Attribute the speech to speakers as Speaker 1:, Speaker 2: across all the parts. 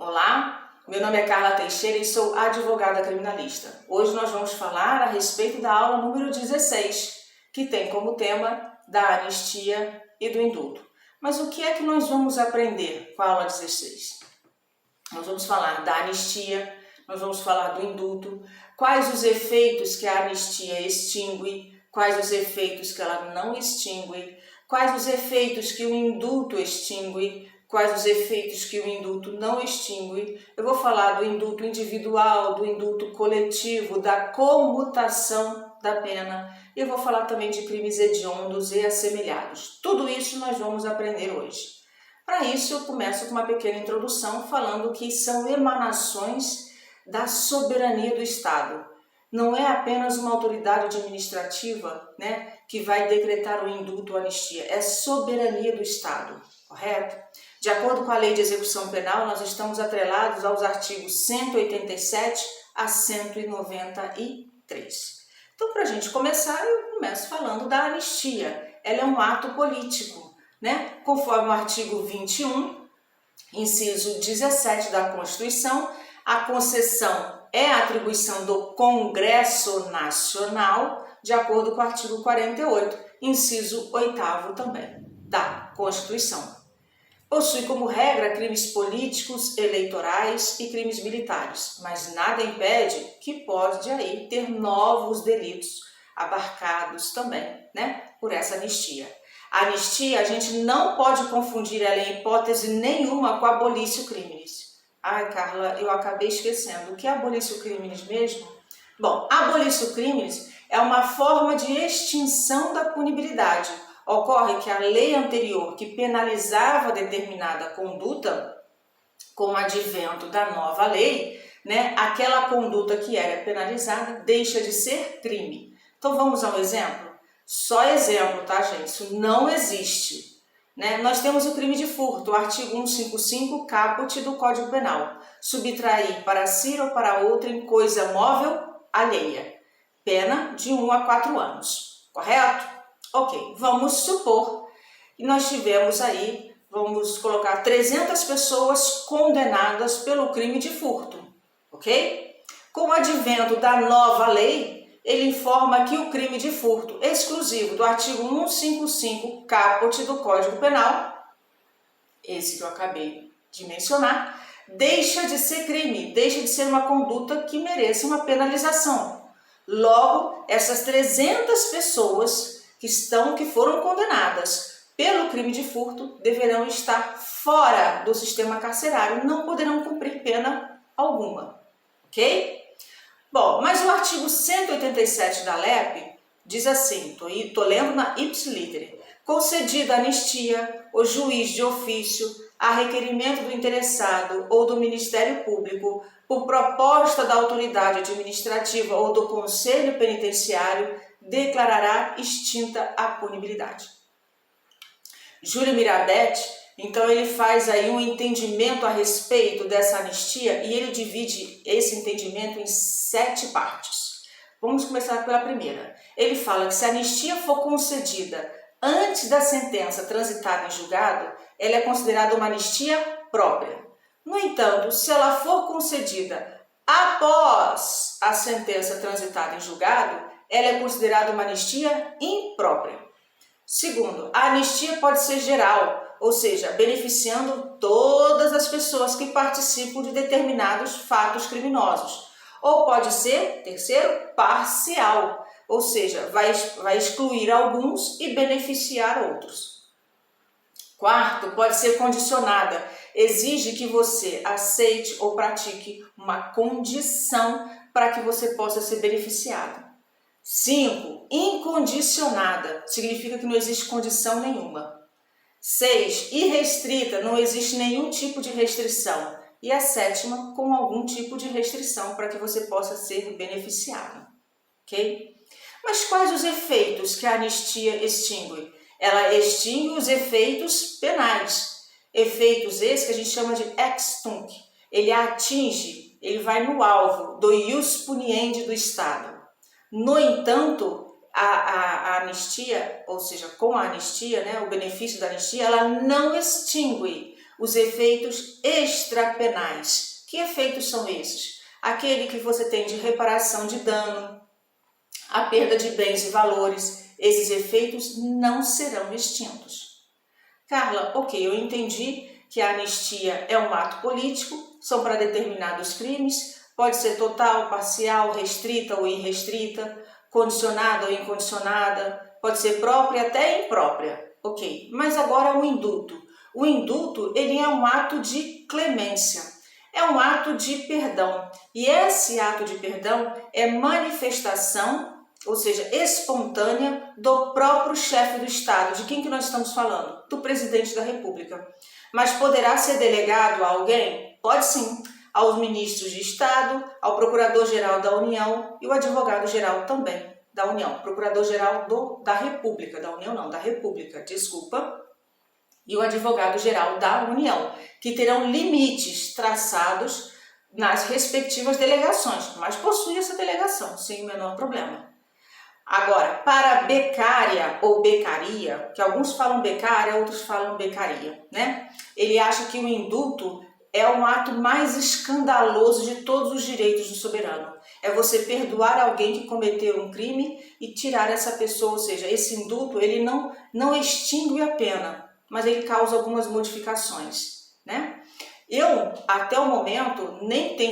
Speaker 1: Olá, meu nome é Carla Teixeira e sou advogada criminalista. Hoje nós vamos falar a respeito da aula número 16, que tem como tema da anistia e do indulto. Mas o que é que nós vamos aprender com a aula 16? Nós vamos falar da anistia, nós vamos falar do indulto, quais os efeitos que a anistia extingue, quais os efeitos que ela não extingue, quais os efeitos que o indulto extingue, quais os efeitos que o indulto não extingue. Eu vou falar do indulto individual, do indulto coletivo, da comutação da pena. E eu vou falar também de crimes hediondos e assemelhados. Tudo isso nós vamos aprender hoje. Para isso, eu começo com uma pequena introdução falando que são emanações da soberania do Estado. Não é apenas uma autoridade administrativa, que vai decretar o indulto ou anistia, é soberania do Estado, correto? De acordo com a Lei de Execução Penal, nós estamos atrelados aos artigos 187 a 193. Então, para a gente começar, eu começo falando da anistia. Ela é um ato político, Conforme o artigo 21, inciso 17 da Constituição, a concessão é atribuição do Congresso Nacional, de acordo com o artigo 48, inciso 8º também da Constituição. Possui como regra crimes políticos, eleitorais e crimes militares, mas nada impede que pode aí ter novos delitos abarcados também, por essa anistia. A anistia, a gente não pode confundir ela em hipótese nenhuma com abolício criminis. Ai, Carla, eu acabei esquecendo. O que é abolício criminis mesmo? Bom, abolício criminis é uma forma de extinção da punibilidade. Ocorre que a lei anterior que penalizava determinada conduta, com o advento da nova lei, aquela conduta que era penalizada deixa de ser crime. Então vamos a um exemplo? Só exemplo, tá, gente? Isso não existe. Nós temos o crime de furto, o artigo 155, caput do Código Penal. Subtrair para si ou para outrem coisa móvel alheia. Pena de 1 a 4 anos. Correto? Ok, vamos supor que nós tivemos aí, vamos colocar 300 pessoas condenadas pelo crime de furto, ok? Com o advento da nova lei, ele informa que o crime de furto exclusivo do artigo 155 caput do Código Penal, esse que eu acabei de mencionar, deixa de ser crime, deixa de ser uma conduta que mereça uma penalização. Logo, essas 300 pessoas que foram condenadas pelo crime de furto deverão estar fora do sistema carcerário, não poderão cumprir pena alguma, ok? Bom, mas o artigo 187 da LEP diz assim, estou lendo na ipsilítere, concedida anistia, o juiz de ofício, a requerimento do interessado ou do Ministério Público, por proposta da autoridade administrativa ou do Conselho Penitenciário, declarará extinta a punibilidade. Júlio Mirabetti, então, ele faz aí um entendimento a respeito dessa anistia e ele divide esse entendimento em 7 partes. Vamos começar pela primeira. Ele fala que se a anistia for concedida antes da sentença transitada em julgado, ela é considerada uma anistia própria. No entanto, se ela for concedida após a sentença transitada em julgado, ela é considerada uma anistia imprópria. Segundo, a anistia pode ser geral, ou seja, beneficiando todas as pessoas que participam de determinados fatos criminosos. Ou pode ser, terceiro, parcial, ou seja, vai excluir alguns e beneficiar outros. Quarto, pode ser condicionada, exige que você aceite ou pratique uma condição para que você possa ser beneficiado. 5, incondicionada, significa que não existe condição nenhuma. 6, irrestrita, não existe nenhum tipo de restrição. E a 7ª, com algum tipo de restrição para que você possa ser beneficiado. Ok? Mas quais os efeitos que a anistia extingue? Ela extingue os efeitos penais. Efeitos esses que a gente chama de ex tunc. Ele atinge, ele vai no alvo do ius puniendi do Estado. No entanto, a anistia, ou seja, com a anistia, o benefício da anistia, ela não extingue os efeitos extrapenais. Que efeitos são esses? Aquele que você tem de reparação de dano, a perda de bens e valores. Esses efeitos não serão extintos. Carla, ok, eu entendi que a anistia é um ato político, são para determinados crimes, pode ser total, parcial, restrita ou irrestrita, condicionada ou incondicionada, pode ser própria até imprópria. Ok, mas agora o indulto. O indulto, ele é um ato de clemência, é um ato de perdão. E esse ato de perdão é manifestação, ou seja, espontânea, do próprio chefe do Estado. De quem que nós estamos falando? Do presidente da República. Mas poderá ser delegado a alguém? Pode sim. Aos ministros de Estado, ao Procurador-Geral da União e o Advogado-Geral também da União. Procurador-Geral da República, da União não, da República, desculpa. E o Advogado-Geral da União, que terão limites traçados nas respectivas delegações, mas possui essa delegação, sem o menor problema. Agora, para becária ou becaria, que alguns falam becária, outros falam becaria, né? Ele acha que o indulto é um ato mais escandaloso de todos os direitos do soberano. É você perdoar alguém que cometeu um crime e tirar essa pessoa, ou seja, esse indulto ele não extingue a pena, mas ele causa algumas modificações, né? Eu, até o momento,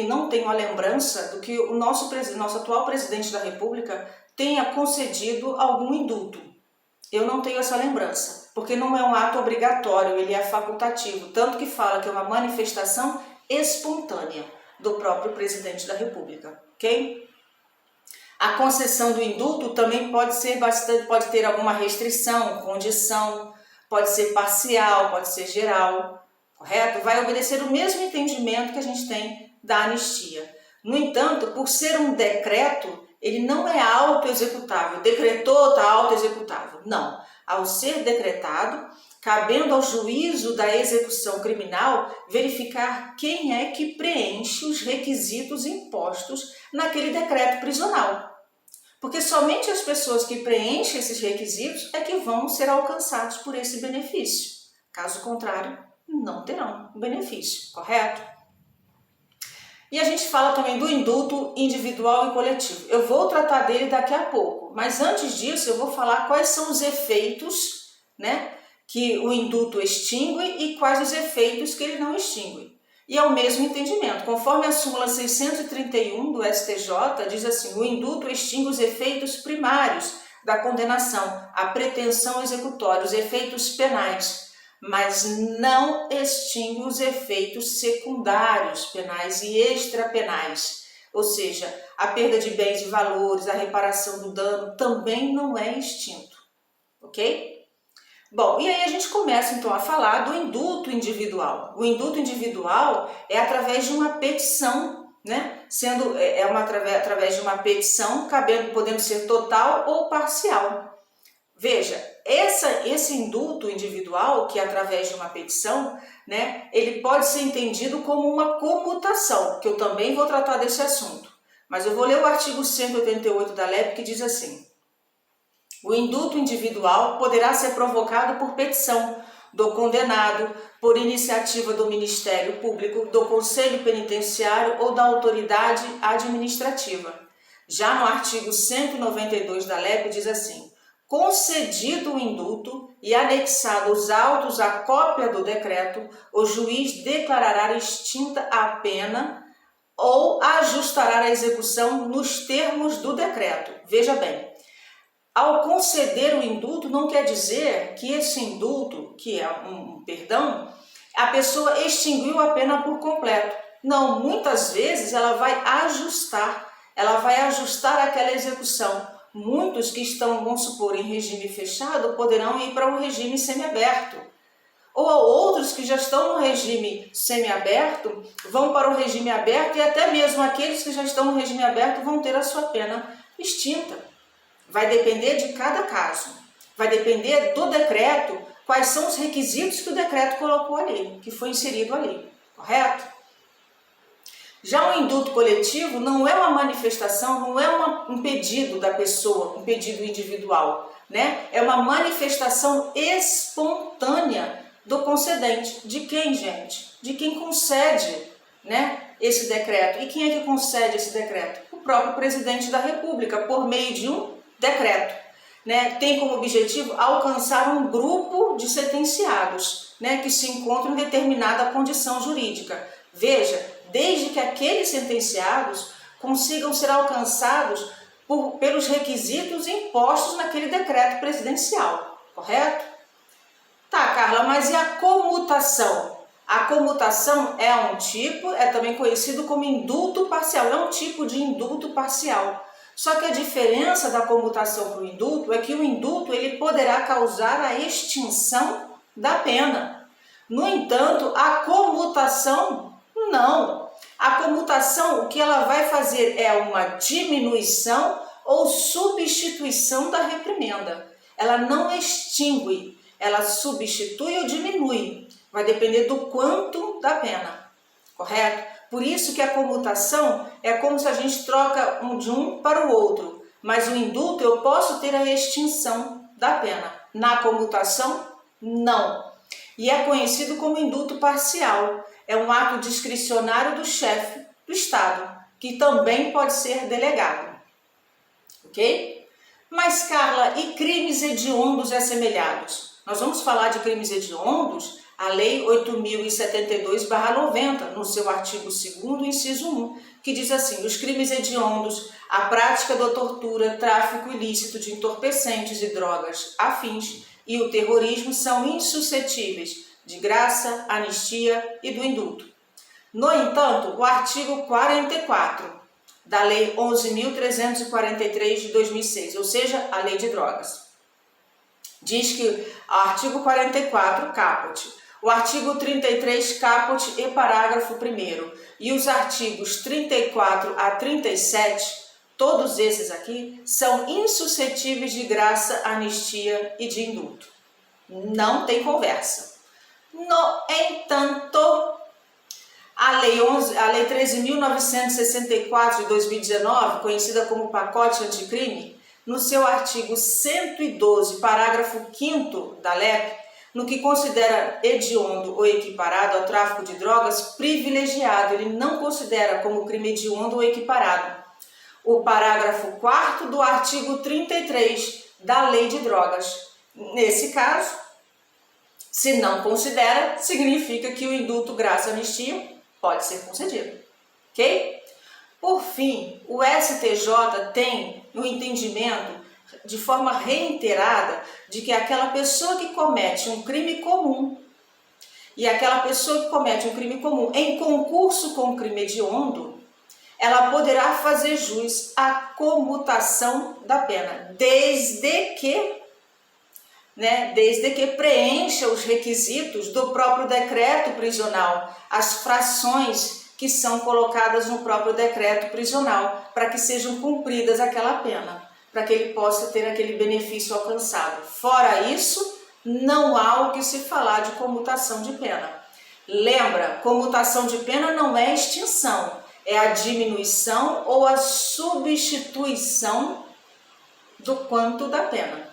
Speaker 1: não tenho a lembrança do que o nosso atual presidente da República tenha concedido algum indulto. Eu não tenho essa lembrança, porque não é um ato obrigatório, ele é facultativo, tanto que fala que é uma manifestação espontânea do próprio presidente da República, ok? A concessão do indulto também pode ter alguma restrição, condição, pode ser parcial, pode ser geral, correto? Vai obedecer o mesmo entendimento que a gente tem da anistia. No entanto, por ser um decreto, ele não é auto-executável. Decretou, está auto-executável. Não. Ao ser decretado, cabendo ao juízo da execução criminal verificar quem é que preenche os requisitos impostos naquele decreto prisional. Porque somente as pessoas que preenchem esses requisitos é que vão ser alcançados por esse benefício. Caso contrário, não terão o benefício, correto? E a gente fala também do indulto individual e coletivo. Eu vou tratar dele daqui a pouco, mas antes disso eu vou falar quais são os efeitos, né, que o indulto extingue e quais os efeitos que ele não extingue. E é o mesmo entendimento. Conforme a súmula 631 do STJ, diz assim: o indulto extingue os efeitos primários da condenação, a pretensão executória, os efeitos penais, mas não extingue os efeitos secundários penais e extrapenais, ou seja, a perda de bens e valores, a reparação do dano também não é extinto, ok? Bom, e aí a gente começa então a falar do indulto individual. O indulto individual é através de uma petição, né? Através de uma petição, podendo ser total ou parcial. Veja, esse indulto individual, que é através de uma petição, né, ele pode ser entendido como uma comutação, que eu também vou tratar desse assunto. Mas eu vou ler o artigo 188 da LEP, que diz assim: o indulto individual poderá ser provocado por petição do condenado, por iniciativa do Ministério Público, do Conselho Penitenciário ou da autoridade administrativa. Já no artigo 192 da LEP diz assim: concedido o indulto e anexado os autos à cópia do decreto, o juiz declarará extinta a pena ou ajustará a execução nos termos do decreto. Veja bem, ao conceder o indulto não quer dizer que esse indulto, que é um perdão, a pessoa extinguiu a pena por completo. Não, muitas vezes ela vai ajustar aquela execução. Muitos que estão, vamos supor, em regime fechado poderão ir para um regime semiaberto. Ou outros que já estão no regime semiaberto vão para o regime aberto, e até mesmo aqueles que já estão no regime aberto vão ter a sua pena extinta. Vai depender de cada caso. Vai depender do decreto, quais são os requisitos que o decreto colocou ali, que foi inserido ali, correto? Já o indulto coletivo não é uma manifestação, não é um pedido da pessoa, um pedido individual, né? É uma manifestação espontânea do concedente. De quem, gente? De quem concede, né, esse decreto. E quem é que concede esse decreto? O próprio presidente da República, por meio de um decreto. Né? Tem como objetivo alcançar um grupo de sentenciados, né, que se encontram em determinada condição jurídica. Veja, desde que aqueles sentenciados consigam ser alcançados pelos requisitos impostos naquele decreto presidencial, correto? Tá, Carla, mas e a comutação? A comutação é um tipo, é também conhecido como indulto parcial, é um tipo de indulto parcial. Só que a diferença da comutação para o indulto é que o indulto ele poderá causar a extinção da pena. No entanto, a comutação não. A comutação, o que ela vai fazer é uma diminuição ou substituição da reprimenda. Ela não extingue, ela substitui ou diminui. Vai depender do quanto da pena, correto? Por isso que a comutação é como se a gente troca de um para o outro. Mas o indulto eu posso ter a extinção da pena. Na comutação, não. E é conhecido como indulto parcial. É um ato discricionário do chefe do Estado, que também pode ser delegado. Ok? Mas, Carla, e crimes hediondos e assemelhados? Nós vamos falar de crimes hediondos, a Lei 8.072/90, no seu artigo 2º, inciso 1, que diz assim: os crimes hediondos, a prática da tortura, tráfico ilícito de entorpecentes e drogas afins e o terrorismo são insuscetíveis de graça, anistia e do indulto. No entanto, o artigo 44 da Lei 11.343 de 2006, ou seja, a Lei de Drogas, diz que o artigo 44, caput, o artigo 33, caput e parágrafo 1º, e os artigos 34 a 37, todos esses aqui, são insuscetíveis de graça, anistia e de indulto. Não tem conversa. No entanto, a Lei 13.964 de 2019, conhecida como pacote anticrime, no seu artigo 112, parágrafo 5º da LEP, no que considera hediondo ou equiparado ao tráfico de drogas, privilegiado, ele não considera como crime hediondo ou equiparado o parágrafo 4º do artigo 33 da Lei de Drogas. Nesse caso, se não considera, significa que o indulto graça anistia pode ser concedido, ok? Por fim, o STJ tem um entendimento de forma reiterada de que aquela pessoa que comete um crime comum e aquela pessoa que comete um crime comum em concurso com o crime hediondo, ela poderá fazer jus à comutação da pena, desde que preencha os requisitos do próprio decreto prisional, as frações que são colocadas no próprio decreto prisional, para que sejam cumpridas aquela pena, para que ele possa ter aquele benefício alcançado. Fora isso, não há o que se falar de comutação de pena. Lembra, comutação de pena não é extinção, é a diminuição ou a substituição do quanto da pena.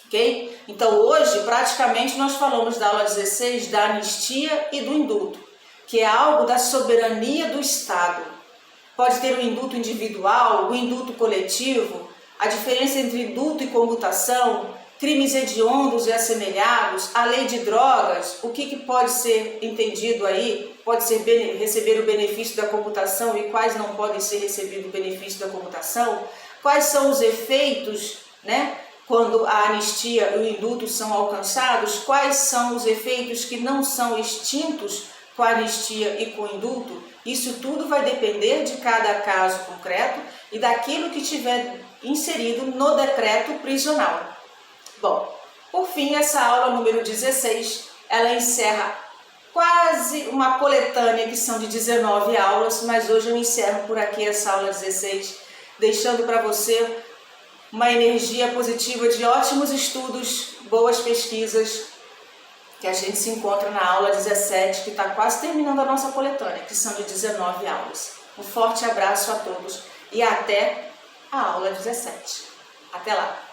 Speaker 1: Ok? Então hoje praticamente nós falamos da aula 16 da anistia e do indulto, que é algo da soberania do Estado. Pode ter o indulto individual, o indulto coletivo, a diferença entre indulto e comutação, crimes hediondos e assemelhados, a lei de drogas, o que pode ser entendido aí, pode ser receber o benefício da comutação e quais não podem ser recebido o benefício da comutação, quais são os efeitos, né? Quando a anistia e o indulto são alcançados, quais são os efeitos que não são extintos com a anistia e com o indulto? Isso tudo vai depender de cada caso concreto e daquilo que tiver inserido no decreto prisional. Bom, por fim, essa aula número 16, ela encerra quase uma coletânea que são de 19 aulas, mas hoje eu encerro por aqui essa aula 16, deixando para você uma energia positiva de ótimos estudos, boas pesquisas, que a gente se encontra na aula 17, que está quase terminando a nossa coletânea, que são de 19 aulas. Um forte abraço a todos e até a aula 17. Até lá!